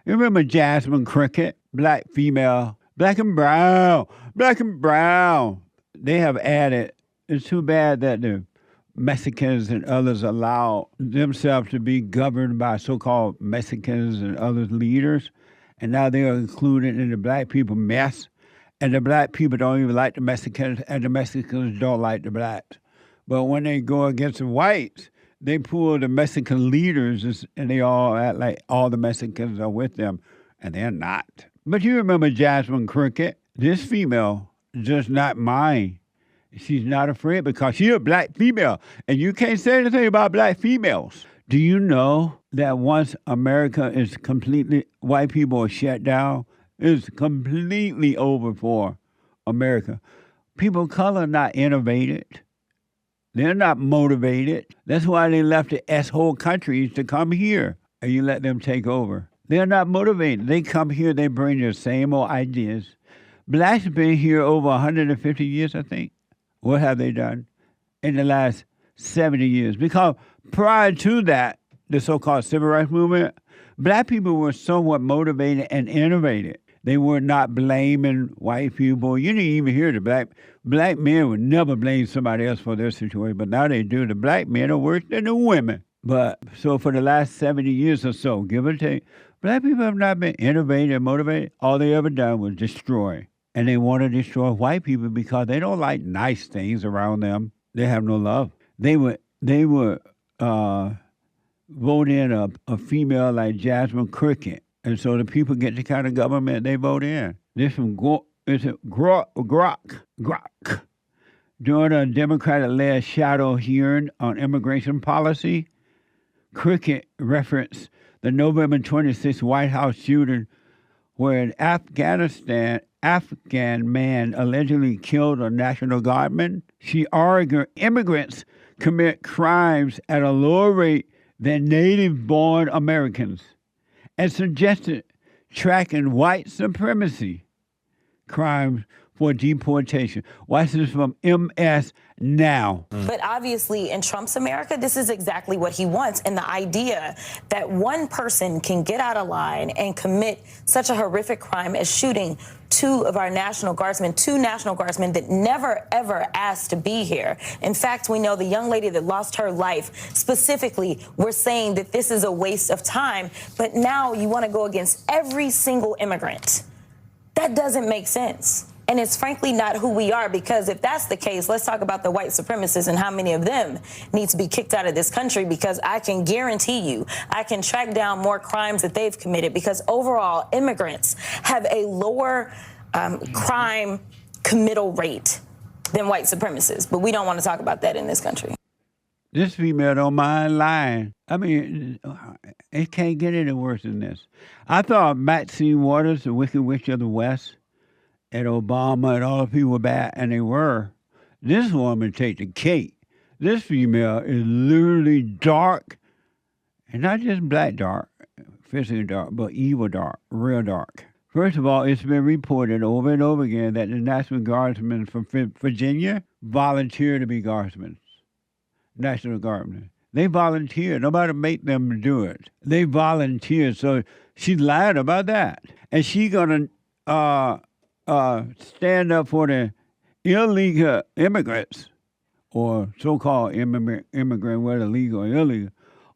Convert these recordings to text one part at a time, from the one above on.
You remember Jasmine Cricket? Black female, black and brown, black and brown. They have added, it's too bad that the Mexicans and others allow themselves to be governed by so-called Mexicans and other leaders. And now they are included in the black people mess. And the black people don't even like the Mexicans, and the Mexicans don't like the blacks. But when they go against the whites, they pull the Mexican leaders, and they all act like all the Mexicans are with them, and they're not. But you remember Jasmine Cricket? This female does not mind. She's not afraid because she's a black female, and you can't say anything about black females. Do you know that once America is completely, white people are shut down, it's completely over for America. People of color are not innovated. They're not motivated. That's why they left the S-hole countries to come here, and you let them take over. They're not motivated. They come here, they bring their same old ideas. Blacks have been here over 150 years, I think. What have they done in the last 70 years? Because prior to that, the so-called civil rights movement, black people were somewhat motivated and innovated. They were not blaming white people. You didn't even hear the black men would never blame somebody else for their situation, but now they do. The black men are worse than the women. But so for the last 70 years or so, give or take, black people have not been innovative and motivated. All they ever done was destroy. And they want to destroy white people because they don't like nice things around them. They have no love. They would vote in a female like Jasmine Cricket. And so the people get the kind of government they vote in. This from Grok. During a Democratic-led shadow hearing on immigration policy, Cricket referenced the November 26th White House shooting where an Afghan man allegedly killed a National Guardsman. She argued immigrants commit crimes at a lower rate than native-born Americans and suggested tracking white supremacy crimes for deportation. Watch this from MS Now. But obviously, in Trump's America, this is exactly what he wants. And the idea that one person can get out of line and commit such a horrific crime as shooting two National Guardsmen that never, ever asked to be here. In fact, we know the young lady that lost her life, specifically, we're saying that this is a waste of time. But now you want to go against every single immigrant. That doesn't make sense. And it's frankly not who we are, because if that's the case, let's talk about the white supremacists and how many of them need to be kicked out of this country, because I can guarantee you I can track down more crimes that they've committed, because overall immigrants have a lower crime committal rate than white supremacists. But we don't want to talk about that in this country. This female don't mind lying. I mean, it can't get any worse than this. I thought Maxine Waters, the Wicked Witch of the West, and Obama and all the people were bad, and they were. This woman take the cake. This female is literally dark, and not just black dark, physically dark, but evil dark, real dark. First of all, it's been reported over and over again that the National Guardsmen from Virginia volunteer to be guardsmen. National Guardsmen. They volunteer. Nobody made them do it. They volunteer. So she lied about that. And she gonna stand up for the illegal immigrants, or so-called immigrant, whether legal or illegal,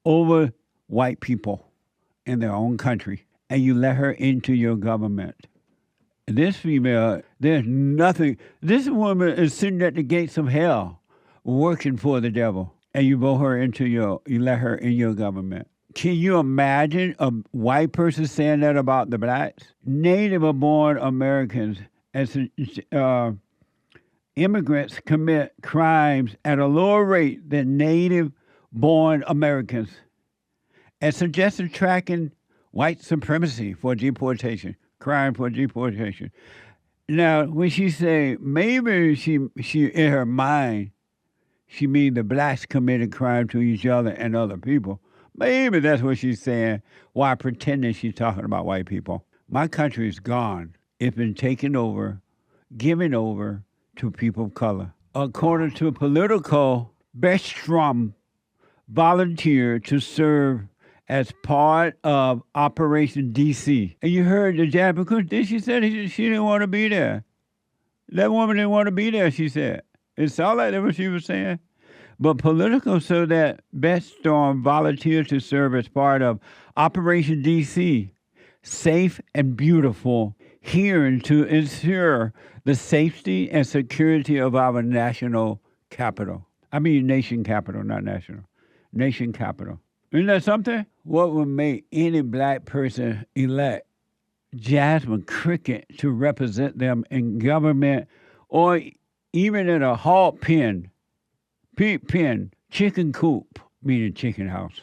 over white people in their own country. And you let her into your government. This female, there's nothing. This woman is sitting at the gates of hell working for the devil. And you vote her into you let her in your government. Can you imagine a white person saying that about the blacks? Native-born Americans as immigrants commit crimes at a lower rate than native-born Americans, and suggested tracking white supremacy for deportation, crime for deportation. Now, when she say maybe she in her mind, she mean the blacks committed crime to each other and other people. Maybe that's what she's saying while pretending she's talking about white people. My country is gone. It's been taken over, given over to people of color. According to Politico, Bestrom volunteered to serve as part of Operation DC. And you heard the jab, because she said she didn't want to be there. That woman didn't want to be there, she said. It sounded like that's what she was saying. But Politico said that Beth Storm volunteered to serve as part of Operation DC, Safe and Beautiful, hearing to ensure the safety and security of our national capital. I mean nation capital, not national. Nation capital. Isn't that something? What would make any black person elect Jasmine Crockett to represent them in government or even in a hog pen, pig pen, chicken coop, meaning chicken house?